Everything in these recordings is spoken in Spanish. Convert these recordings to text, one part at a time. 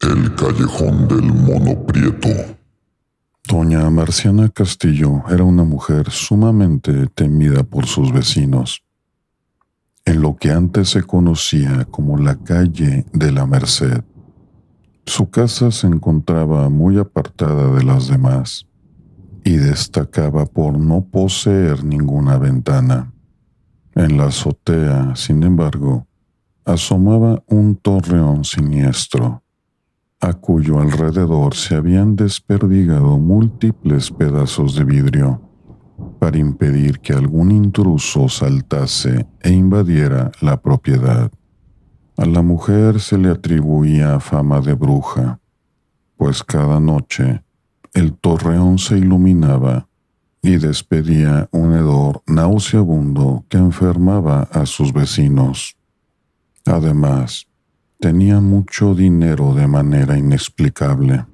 El callejón del mono prieto. Doña Marciana Castillo era una mujer sumamente temida por sus vecinos. En lo que antes se conocía como la calle de la Merced, su casa se encontraba muy apartada de las demás y destacaba por no poseer ninguna ventana. En la azotea, sin embargo, asomaba un torreón siniestro, a cuyo alrededor se habían desperdigado múltiples pedazos de vidrio para impedir que algún intruso saltase e invadiera la propiedad. A la mujer se le atribuía fama de bruja, pues cada noche el torreón se iluminaba y despedía un hedor nauseabundo que enfermaba a sus vecinos. Además, tenía mucho dinero de manera inexplicable.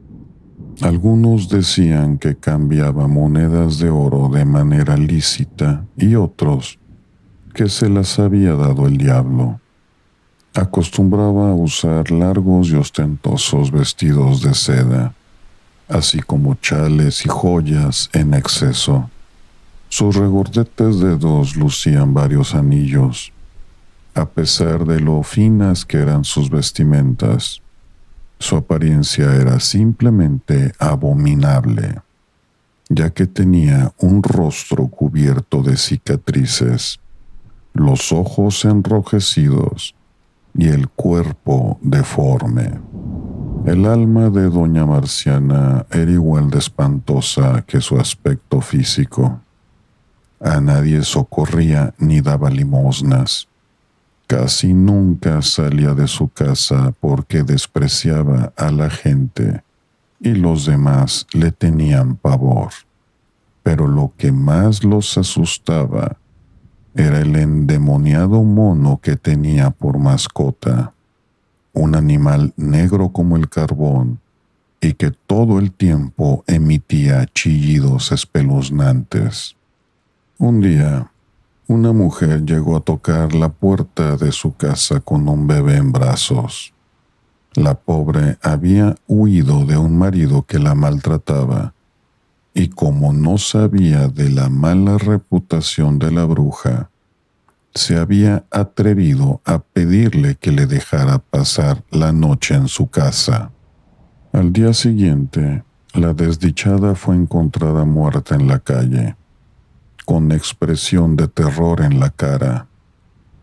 Algunos decían que cambiaba monedas de oro de manera lícita y otros que se las había dado el diablo. Acostumbraba a usar largos y ostentosos vestidos de seda, así como chales y joyas en exceso. Sus regordetes dedos lucían varios anillos. A pesar de lo finas que eran sus vestimentas, su apariencia era simplemente abominable, ya que tenía un rostro cubierto de cicatrices, los ojos enrojecidos y el cuerpo deforme. El alma de doña Marciana era igual de espantosa que su aspecto físico. A nadie socorría ni daba limosnas. Casi nunca salía de su casa porque despreciaba a la gente y los demás le tenían pavor. Pero lo que más los asustaba era el endemoniado mono que tenía por mascota, un animal negro como el carbón y que todo el tiempo emitía chillidos espeluznantes. Un día, una mujer llegó a tocar la puerta de su casa con un bebé en brazos. La pobre había huido de un marido que la maltrataba, y como no sabía de la mala reputación de la bruja, se había atrevido a pedirle que le dejara pasar la noche en su casa. Al día siguiente, la desdichada fue encontrada muerta en la calle, con expresión de terror en la cara.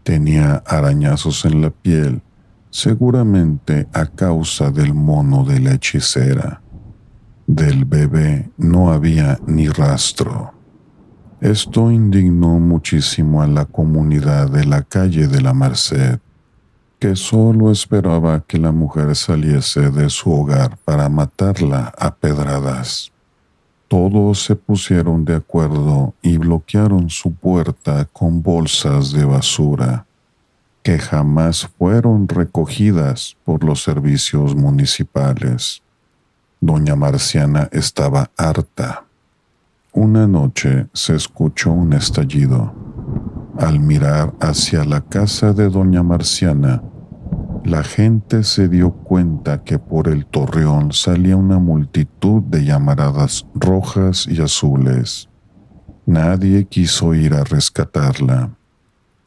Tenía arañazos en la piel, seguramente a causa del mono de la hechicera. Del bebé no había ni rastro. Esto indignó muchísimo a la comunidad de la calle de la Merced, que solo esperaba que la mujer saliese de su hogar para matarla a pedradas. Todos se pusieron de acuerdo y bloquearon su puerta con bolsas de basura, que jamás fueron recogidas por los servicios municipales. Doña Marciana estaba harta. Una noche se escuchó un estallido. Al mirar hacia la casa de doña Marciana, la gente se dio cuenta que por el torreón salía una multitud de llamaradas rojas y azules. Nadie quiso ir a rescatarla.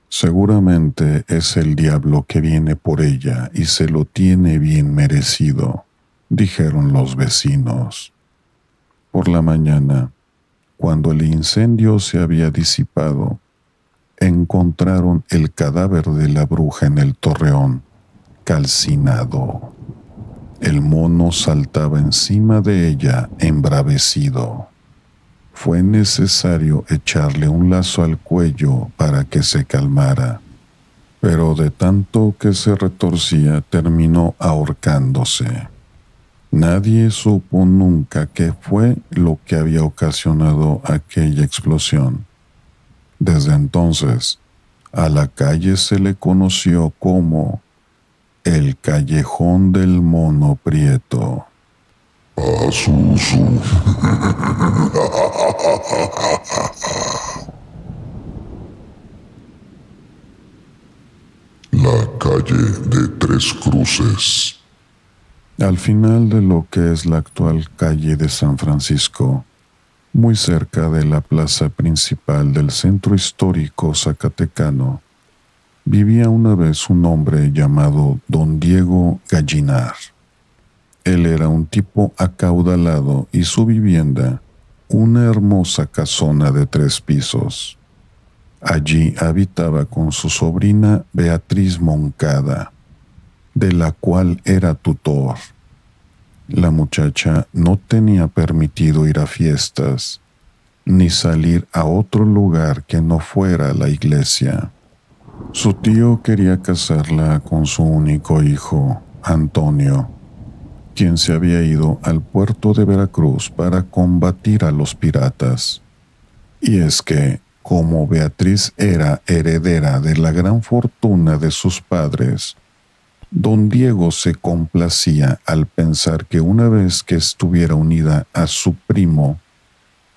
Seguramente es el diablo que viene por ella y se lo tiene bien merecido, dijeron los vecinos. Por la mañana, cuando el incendio se había disipado, encontraron el cadáver de la bruja en el torreón, calcinado. El mono saltaba encima de ella embravecido. Fue necesario echarle un lazo al cuello para que se calmara, pero de tanto que se retorcía terminó ahorcándose. Nadie supo nunca qué fue lo que había ocasionado aquella explosión. Desde entonces, a la calle se le conoció como el callejón del mono prieto. Azuzu. La calle de Tres Cruces. Al final de lo que es la actual calle de San Francisco, muy cerca de la plaza principal del centro histórico zacatecano, vivía una vez un hombre llamado Don Diego Gallinar. Él era un tipo acaudalado y su vivienda, una hermosa casona de 3 pisos. Allí habitaba con su sobrina Beatriz Moncada, de la cual era tutor. La muchacha no tenía permitido ir a fiestas, ni salir a otro lugar que no fuera la iglesia. Su tío quería casarla con su único hijo, Antonio, quien se había ido al puerto de Veracruz para combatir a los piratas. Y es que, como Beatriz era heredera de la gran fortuna de sus padres, don Diego se complacía al pensar que una vez que estuviera unida a su primo,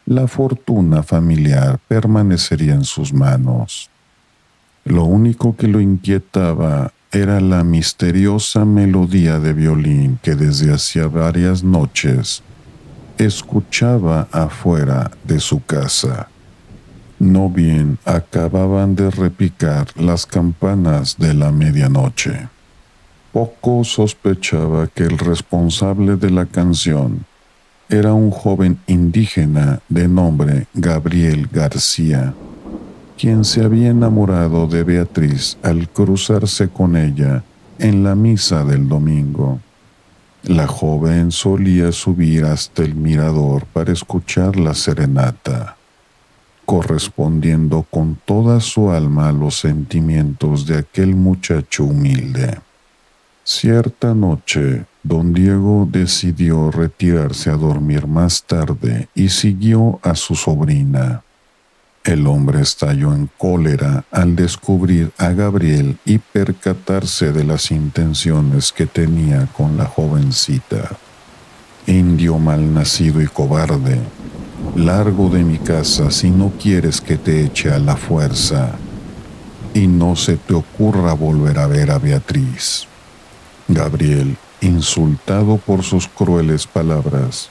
la fortuna familiar permanecería en sus manos. Lo único que lo inquietaba era la misteriosa melodía de violín que desde hacía varias noches escuchaba afuera de su casa. No bien acababan de repicar las campanas de la medianoche. Poco sospechaba que el responsable de la canción era un joven indígena de nombre Gabriel García, quien se había enamorado de Beatriz al cruzarse con ella en la misa del domingo. La joven solía subir hasta el mirador para escuchar la serenata, correspondiendo con toda su alma a los sentimientos de aquel muchacho humilde. Cierta noche, don Diego decidió retirarse a dormir más tarde y siguió a su sobrina. El hombre estalló en cólera al descubrir a Gabriel y percatarse de las intenciones que tenía con la jovencita. Indio malnacido y cobarde, largo de mi casa si no quieres que te eche a la fuerza, y no se te ocurra volver a ver a Beatriz. Gabriel, insultado por sus crueles palabras,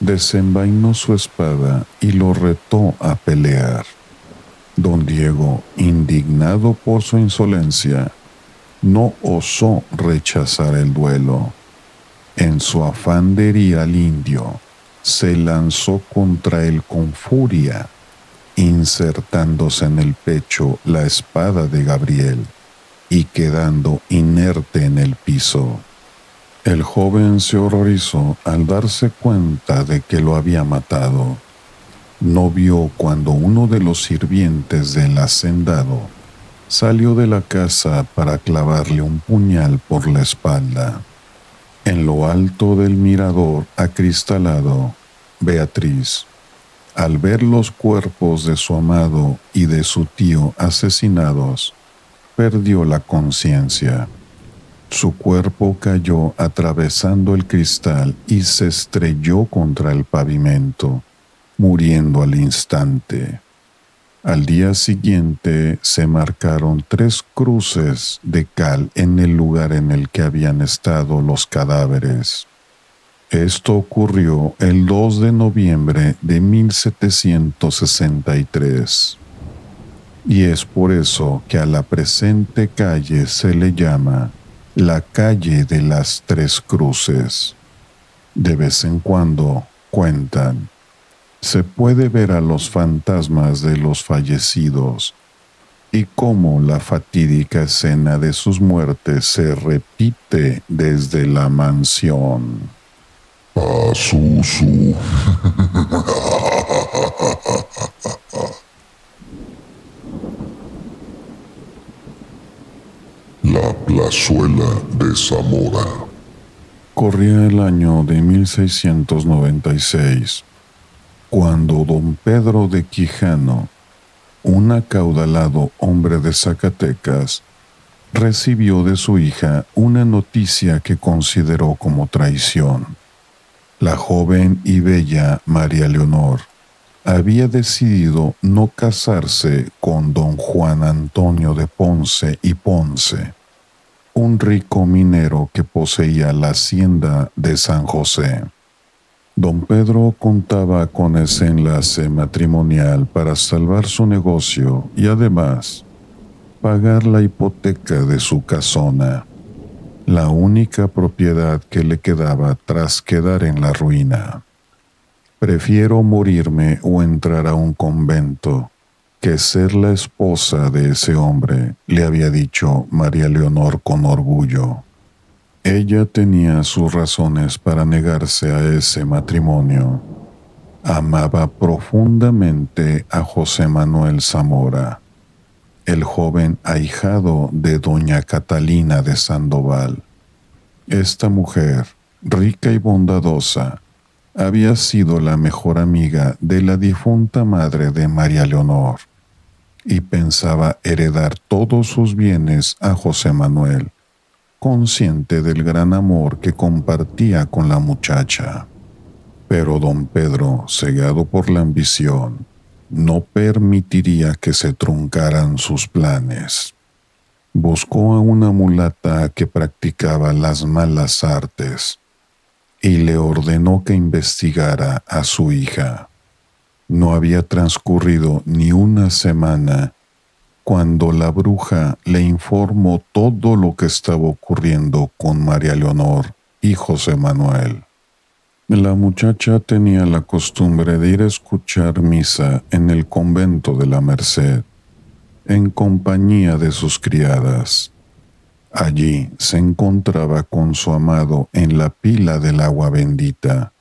desenvainó su espada y lo retó a pelear. Don Diego, indignado por su insolencia, no osó rechazar el duelo. En su afán de herir al indio, se lanzó contra él con furia, insertándose en el pecho la espada de Gabriel y quedando inerte en el piso. El joven se horrorizó al darse cuenta de que lo había matado. No vio cuando uno de los sirvientes del hacendado salió de la casa para clavarle un puñal por la espalda. En lo alto del mirador acristalado, Beatriz, al ver los cuerpos de su amado y de su tío asesinados, perdió la conciencia. Su cuerpo cayó atravesando el cristal y se estrelló contra el pavimento, muriendo al instante. Al día siguiente se marcaron 3 cruces de cal en el lugar en el que habían estado los cadáveres. Esto ocurrió el 2 de noviembre de 1763. Y es por eso que a la presente calle se le llama la calle de las 3 cruces. De vez en cuando, cuentan, se puede ver a los fantasmas de los fallecidos y cómo la fatídica escena de sus muertes se repite desde la mansión. Pazuzu. La plazuela de Zamora. Corría el año de 1696, cuando don Pedro de Quijano, un acaudalado hombre de Zacatecas, recibió de su hija una noticia que consideró como traición. La joven y bella María Leonor había decidido no casarse con don Juan Antonio de Ponce y Ponce, un rico minero que poseía la hacienda de San José. Don Pedro contaba con ese enlace matrimonial para salvar su negocio y además pagar la hipoteca de su casona, la única propiedad que le quedaba tras quedar en la ruina. Prefiero morirme o entrar a un convento que ser la esposa de ese hombre, le había dicho María Leonor con orgullo. Ella tenía sus razones para negarse a ese matrimonio. Amaba profundamente a José Manuel Zamora, el joven ahijado de doña Catalina de Sandoval. Esta mujer, rica y bondadosa, había sido la mejor amiga de la difunta madre de María Leonor y pensaba heredar todos sus bienes a José Manuel, consciente del gran amor que compartía con la muchacha. Pero don Pedro, cegado por la ambición, no permitiría que se truncaran sus planes. Buscó a una mulata que practicaba las malas artes y le ordenó que investigara a su hija. No había transcurrido ni una semana cuando la bruja le informó todo lo que estaba ocurriendo con María Leonor y José Manuel. La muchacha tenía la costumbre de ir a escuchar misa en el convento de la Merced, en compañía de sus criadas. Allí se encontraba con su amado en la pila del agua bendita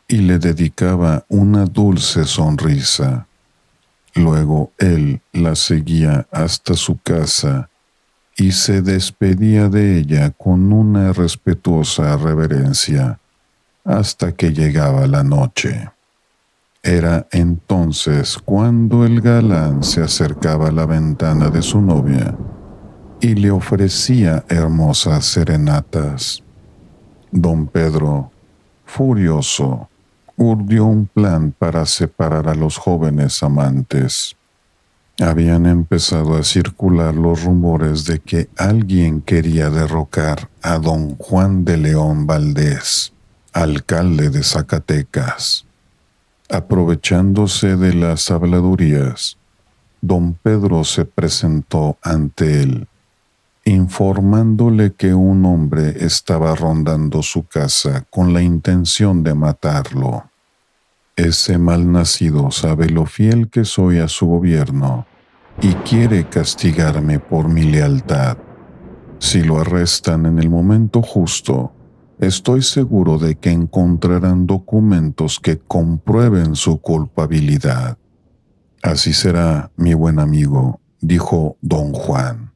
y le dedicaba una dulce sonrisa. Luego él la seguía hasta su casa y se despedía de ella con una respetuosa reverencia hasta que llegaba la noche. Era entonces cuando el galán se acercaba a la ventana de su novia y le ofrecía hermosas serenatas. Don Pedro, furioso, urdió un plan para separar a los jóvenes amantes. Habían empezado a circular los rumores de que alguien quería derrocar a don Juan de León Valdés, alcalde de Zacatecas. Aprovechándose de las habladurías, don Pedro se presentó ante él, informándole que un hombre estaba rondando su casa con la intención de matarlo. Ese malnacido sabe lo fiel que soy a su gobierno y quiere castigarme por mi lealtad. Si lo arrestan en el momento justo, estoy seguro de que encontrarán documentos que comprueben su culpabilidad. Así será, mi buen amigo, dijo don Juan.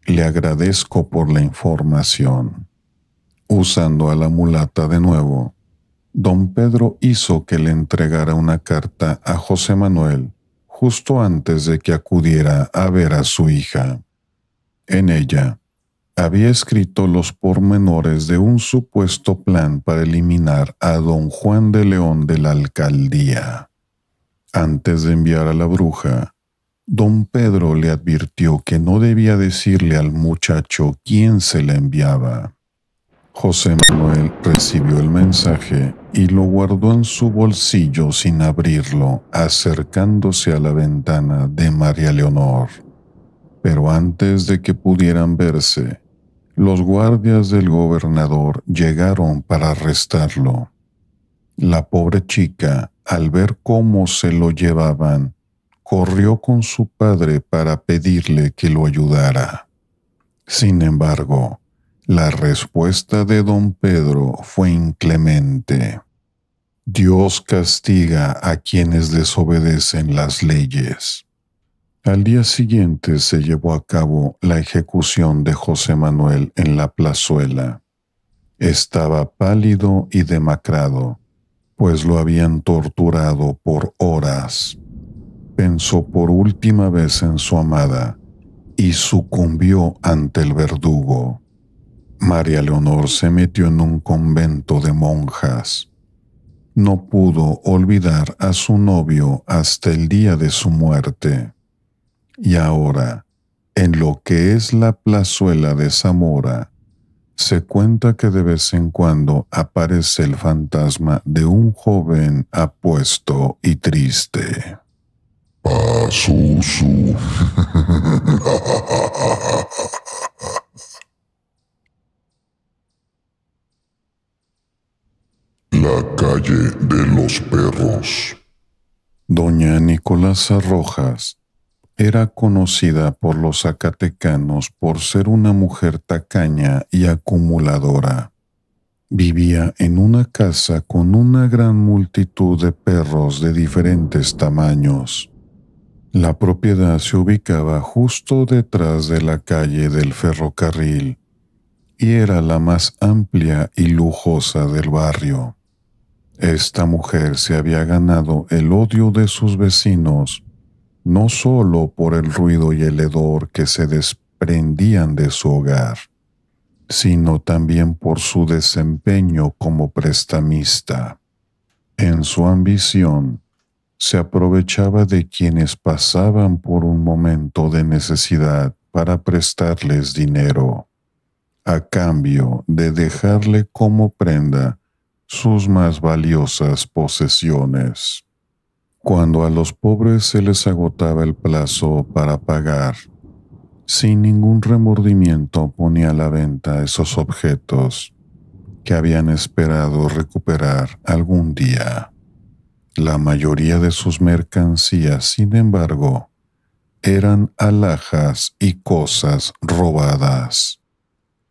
Le agradezco por la información. Usando a la mulata de nuevo, don Pedro hizo que le entregara una carta a José Manuel justo antes de que acudiera a ver a su hija. En ella había escrito los pormenores de un supuesto plan para eliminar a don Juan de León de la alcaldía. Antes de enviar a la bruja, don Pedro le advirtió que no debía decirle al muchacho quién se le enviaba. José Manuel recibió el mensaje y lo guardó en su bolsillo sin abrirlo, acercándose a la ventana de María Leonor. Pero antes de que pudieran verse, los guardias del gobernador llegaron para arrestarlo. La pobre chica, al ver cómo se lo llevaban, corrió con su padre para pedirle que lo ayudara. Sin embargo, la respuesta de don Pedro fue inclemente. Dios castiga a quienes desobedecen las leyes. Al día siguiente se llevó a cabo la ejecución de José Manuel en la plazuela. Estaba pálido y demacrado, pues lo habían torturado por horas. Pensó por última vez en su amada y sucumbió ante el verdugo. María Leonor se metió en un convento de monjas. No pudo olvidar a su novio hasta el día de su muerte. Y ahora, En lo que es la plazuela de Zamora, se cuenta que de vez en cuando aparece el fantasma de un joven apuesto y triste. Pazuzu. La calle de los perros. Doña Nicolasa Rojas era conocida por los zacatecanos por ser una mujer tacaña y acumuladora. Vivía en una casa con una gran multitud de perros de diferentes tamaños. La propiedad se ubicaba justo detrás de la calle del ferrocarril y era la más amplia y lujosa del barrio. Esta mujer se había ganado el odio de sus vecinos, no solo por el ruido y el hedor que se desprendían de su hogar, sino también por su desempeño como prestamista. En su ambición, se aprovechaba de quienes pasaban por un momento de necesidad para prestarles dinero, a cambio de dejarle como prenda sus más valiosas posesiones. Cuando a los pobres se les agotaba el plazo para pagar, sin ningún remordimiento ponía a la venta esos objetos que habían esperado recuperar algún día. La mayoría de sus mercancías, sin embargo, eran alhajas y cosas robadas.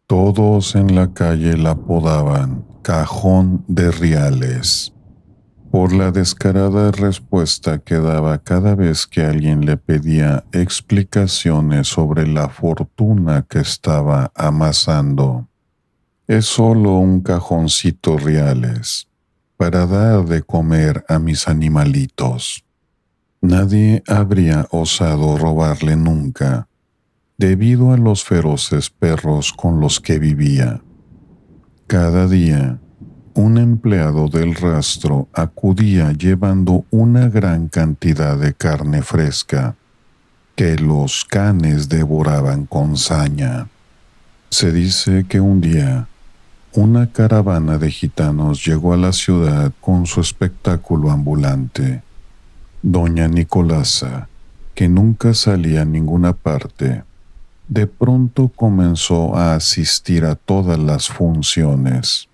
Todos en la calle la apodaban Cajón de Reales, por la descarada respuesta que daba cada vez que alguien le pedía explicaciones sobre la fortuna que estaba amasando. Es solo un cajoncito Reales para dar de comer a mis animalitos. Nadie habría osado robarle nunca, debido a los feroces perros con los que vivía. Cada día, un empleado del rastro acudía llevando una gran cantidad de carne fresca, que los canes devoraban con saña. Se dice que un día, una caravana de gitanos llegó a la ciudad con su espectáculo ambulante. Doña Nicolasa, que nunca salía a ninguna parte, de pronto comenzó a asistir a todas las funciones.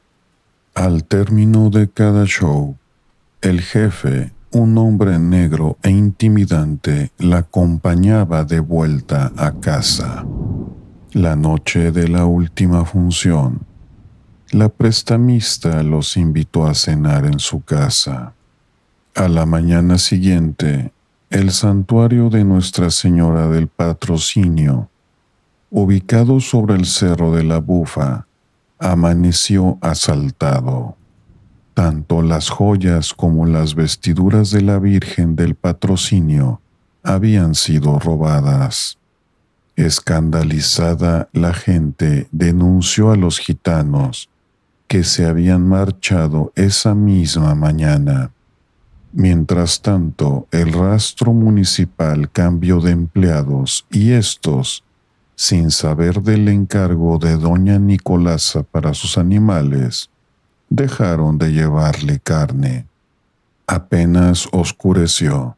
Al término de cada show, el jefe, un hombre negro e intimidante, la acompañaba de vuelta a casa. La noche de la última función, la prestamista los invitó a cenar en su casa. A la mañana siguiente, el santuario de Nuestra Señora del Patrocinio, ubicado sobre el Cerro de la Bufa, amaneció asaltado. Tanto las joyas como las vestiduras de la Virgen del Patrocinio habían sido robadas. Escandalizada, la gente denunció a los gitanos que se habían marchado esa misma mañana. Mientras tanto, el rastro municipal cambió de empleados y estos, sin saber del encargo de doña Nicolasa para sus animales, dejaron de llevarle carne. Apenas oscureció,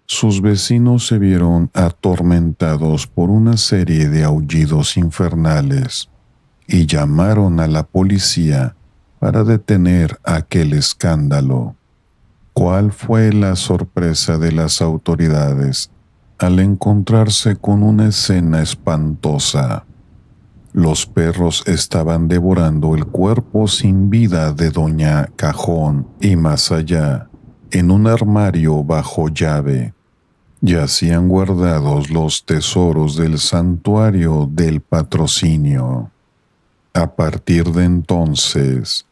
sus vecinos se vieron atormentados por una serie de aullidos infernales y llamaron a la policía para detener aquel escándalo. ¿Cuál fue la sorpresa de las autoridades al encontrarse con una escena espantosa? Los perros estaban devorando el cuerpo sin vida de doña Cajón y más allá, en un armario bajo llave, yacían guardados los tesoros del santuario del Patrocinio. A partir de entonces,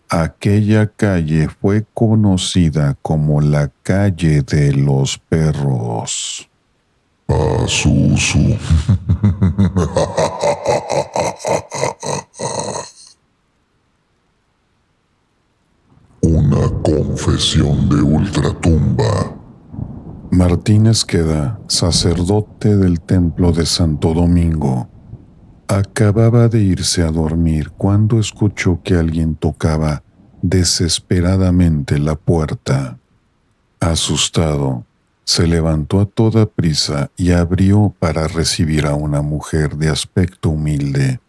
aquella calle fue conocida como la calle de los perros. Pazuzu. Una confesión de ultratumba. Martín Esqueda, sacerdote del templo de Santo Domingo, acababa de irse a dormir cuando escuchó que alguien tocaba desesperadamente la puerta. Asustado, se levantó a toda prisa y abrió para recibir a una mujer de aspecto humilde,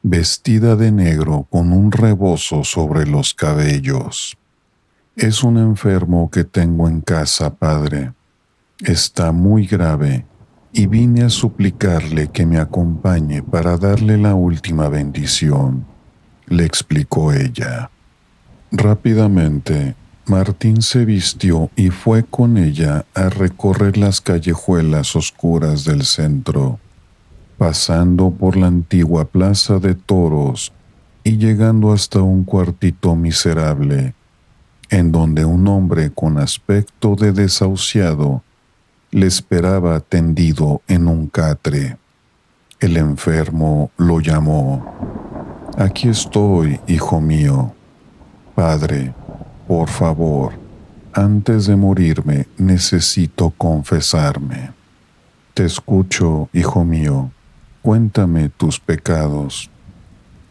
vestida de negro con un rebozo sobre los cabellos. «Es un enfermo que tengo en casa, padre. Está muy grave y vine a suplicarle que me acompañe para darle la última bendición», le explicó ella. Rápidamente, Martín se vistió y fue con ella a recorrer las callejuelas oscuras del centro, pasando por la antigua plaza de toros y llegando hasta un cuartito miserable, en donde un hombre con aspecto de desahuciado le esperaba tendido en un catre. El enfermo lo llamó. «Aquí estoy, hijo mío. Padre, por favor, antes de morirme necesito confesarme». «Te escucho, hijo mío. Cuéntame tus pecados».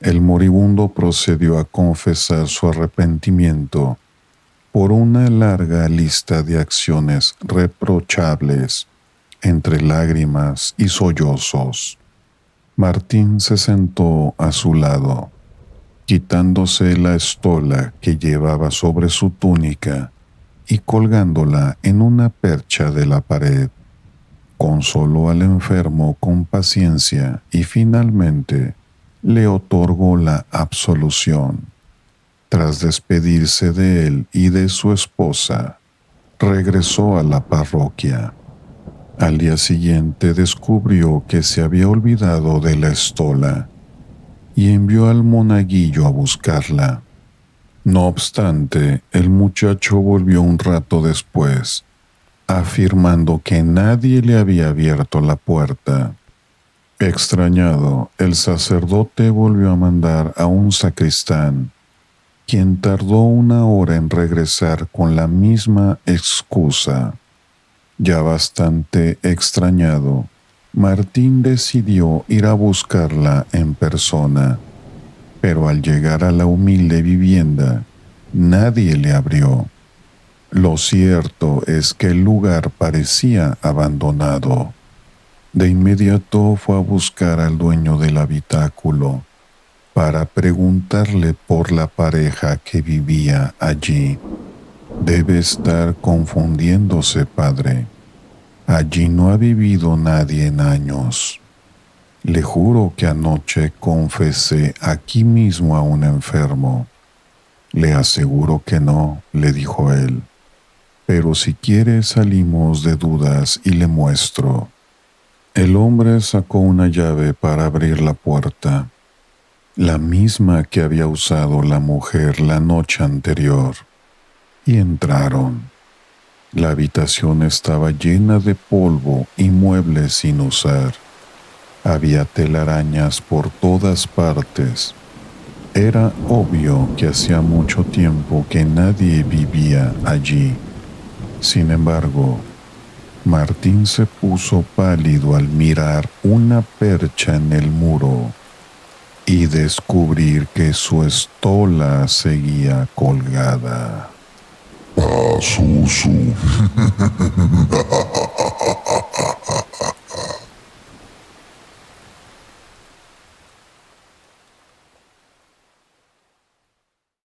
El moribundo procedió a confesar su arrepentimiento por una larga lista de acciones reprochables, entre lágrimas y sollozos. Martín se sentó a su lado, quitándose la estola que llevaba sobre su túnica y colgándola en una percha de la pared. Consoló al enfermo con paciencia y finalmente le otorgó la absolución. Tras despedirse de él y de su esposa, regresó a la parroquia. Al día siguiente descubrió que se había olvidado de la estola y envió al monaguillo a buscarla. No obstante, el muchacho volvió un rato después, afirmando que nadie le había abierto la puerta. Extrañado, el sacerdote volvió a mandar a un sacristán, quien tardó 1 hora en regresar con la misma excusa. Ya bastante extrañado, Martín decidió ir a buscarla en persona, pero al llegar a la humilde vivienda, nadie le abrió. Lo cierto es que el lugar parecía abandonado. De inmediato fue a buscar al dueño del habitáculo para preguntarle por la pareja que vivía allí. «Debe estar confundiéndose, padre. Allí no ha vivido nadie en años. Le juro que anoche confesé aquí mismo a un enfermo». «Le aseguro que no», le dijo él. «Pero si quiere salimos de dudas y le muestro». El hombre sacó una llave para abrir la puerta, la misma que había usado la mujer la noche anterior, y entraron. La habitación estaba llena de polvo y muebles sin usar. Había telarañas por todas partes. Era obvio que hacía mucho tiempo que nadie vivía allí. Sin embargo, Martín se puso pálido al mirar una percha en el muro y descubrir que su estola seguía colgada. Pazuzu.